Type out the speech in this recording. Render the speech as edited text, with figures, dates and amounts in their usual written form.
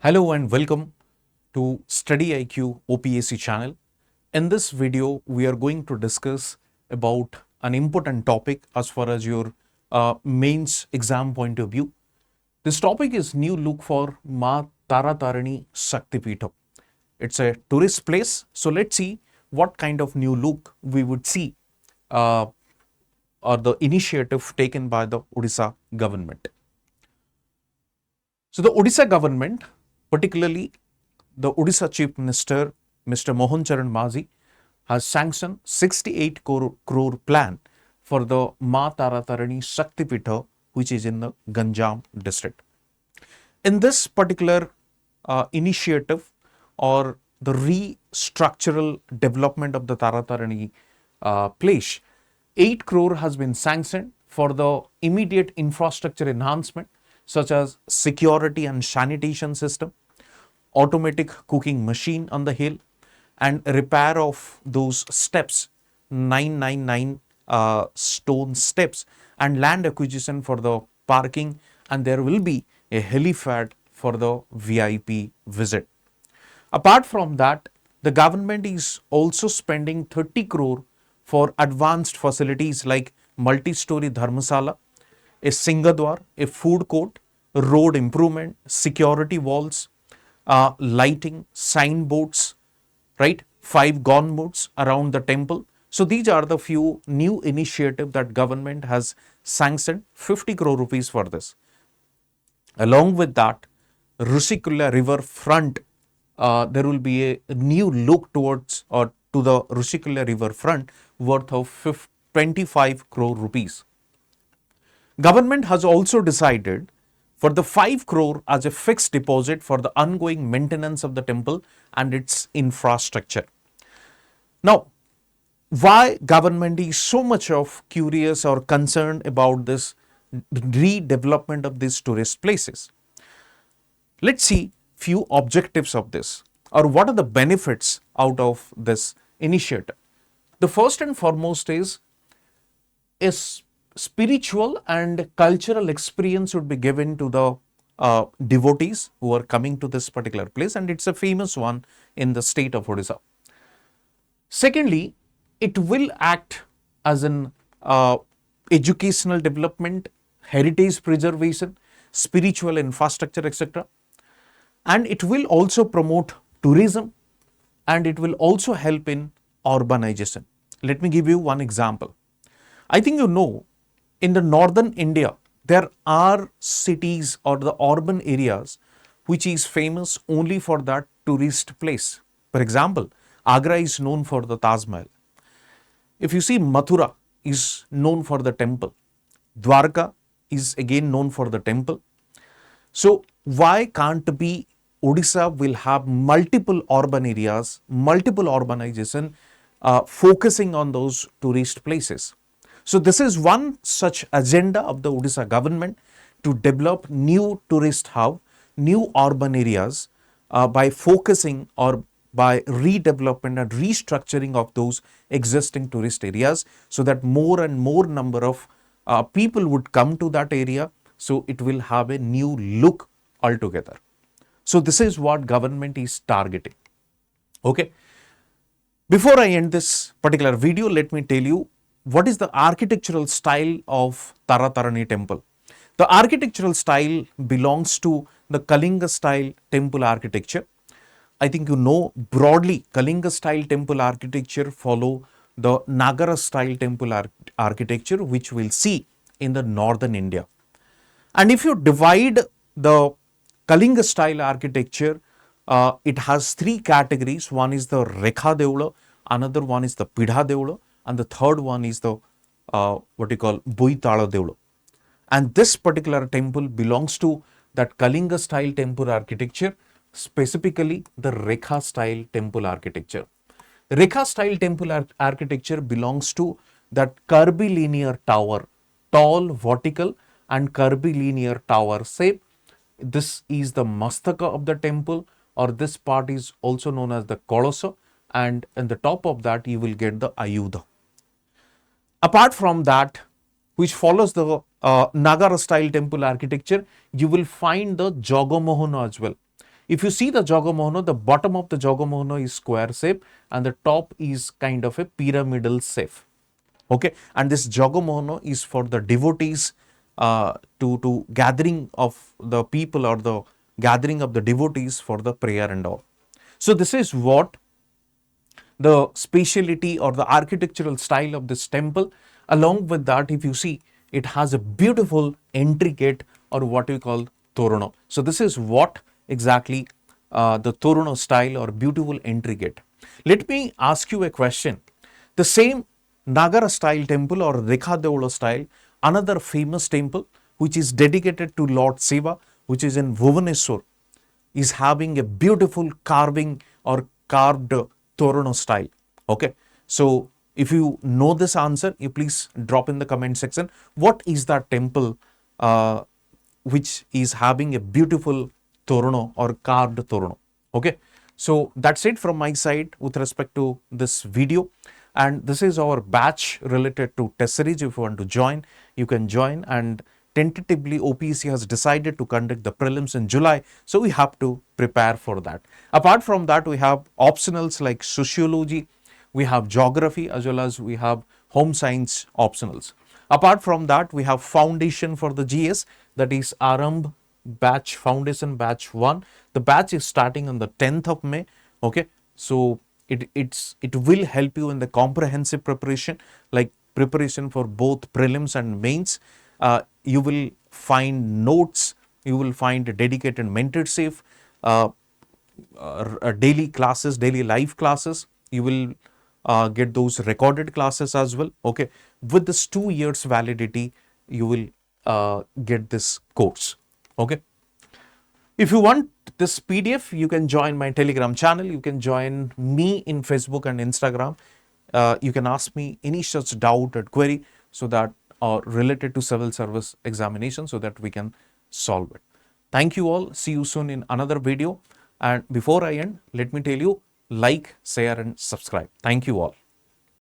Hello and welcome to StudyIQ OPSC channel. In this video, we are going to discuss about an important topic as far as your mains exam point of view. This topic is new look for Maa Taratarini Shaktipeetha. It's a tourist place, so let's see what kind of new look we would see uh, or the initiative taken by the Odisha government. So the Odisha government, particularly the Odisha Chief Minister, Mr. Mohan Charan Maji, has sanctioned 68 crore plan for the Maa Taratarini Shaktipeetha, which is in the Ganjam district. In this particular initiative or the restructural development of the Taratarini place, 8 crore has been sanctioned for the immediate infrastructure enhancement such as security and sanitation system, automatic cooking machine on the hill, and repair of those steps, 999 stone steps, and land acquisition for the parking, and there will be a helipad for the VIP visit. Apart from that, the government is also spending 30 crore for advanced facilities like multi-story dharmasala, a Singadwar, a food court, road improvement, security walls, lighting, signboards, right? 5 gonmodes around the temple. So these are the few new initiative that government has sanctioned 50 crore rupees for this. Along with that, Rushikula river front, there will be a new look towards or to the Rushikula river front worth of 25 crore rupees. Government has also decided for the 5 crore as a fixed deposit for the ongoing maintenance of the temple and its infrastructure. Now, why government is so much of curious or concerned about this redevelopment of these tourist places? Let's see few objectives of this or what are the benefits out of this initiative. The first and foremost is spiritual and cultural experience would be given to the devotees who are coming to this particular place, and it's a famous one in the state of Odisha. Secondly, it will act as an educational development, heritage preservation, spiritual infrastructure, etc. And it will also promote tourism and it will also help in urbanization. Let me give you one example. I think you know in the northern India, there are cities or the urban areas which is famous only for that tourist place. For example, Agra is known for the Taj Mahal. If you see, Mathura is known for the temple. Dwarka is again known for the temple. So why can't be Odisha will have multiple urban areas, multiple urbanization, focusing on those tourist places. So this is one such agenda of the Odisha government to develop new tourist hub, new urban areas by focusing or by redevelopment and restructuring of those existing tourist areas so that more and more number of people would come to that area. So it will have a new look altogether. So this is what government is targeting. Okay. Before I end this particular video, let me tell you what is the architectural style of Taratarini temple. The architectural style belongs to the Kalinga style temple architecture. I think you know broadly Kalinga style temple architecture follow the Nagara style temple architecture which we'll see in the northern India. And if you divide the Kalinga style architecture, it has 3 categories. One is the Rekha Deula, another one is the Pidha Deula, and the third one is the what you call Buitala Deula. And this particular temple belongs to that Kalinga style temple architecture, specifically the Rekha style temple architecture. Rekha style temple architecture belongs to that curvilinear tower, tall, vertical and curvilinear tower shape. This is the mastaka of the temple, or this part is also known as the kolasa, and in the top of that you will get the ayudha. Apart from that, which follows the Nagara style temple architecture, you will find the Jagamohan as well. If you see the Jagamohana, the bottom of the Jagamohana is square shape and the top is kind of a pyramidal shape. Okay, and this Jagamohana is for the devotees, to gathering of the people or the gathering of the devotees for the prayer and all. So this is what the speciality or the architectural style of this temple. Along with that, if you see, it has a beautiful entry gate or what we call Torano. So this is what exactly the Torano style or beautiful entry gate. Let me ask you a question. The same Nagara style temple or Rekha style, another famous temple which is dedicated to Lord Shiva, which is in Bhubaneswar, is having a beautiful carving or carved Torano style. Okay, so if you know this answer, you please drop in the comment section. What is that temple which is having a beautiful Torano or carved Torano? Okay, so that's it from my side with respect to this video. And this is our batch related to test series. If you want to join, you can join. And tentatively, OPSC has decided to conduct the prelims in July. So we have to prepare for that. Apart from that, we have optionals like sociology, we have geography, as well as we have home science optionals. Apart from that, we have foundation for the GS, that is Aarambh batch, foundation batch 1. The batch is starting on the 10th of May. Okay, so it will help you in the comprehensive preparation, like preparation for both prelims and mains. You will find notes, you will find a dedicated mentorship, daily classes, daily live classes. You will get those recorded classes as well. Okay, with this 2 years validity, you will get this course. Okay. If you want this PDF, you can join my Telegram channel. You can join me in Facebook and Instagram. You can ask me any such doubt or query so that related to civil service examination, so that we can solve it. Thank you all. See you soon in another video. And before I end, let me tell you, like, share and subscribe. Thank you all.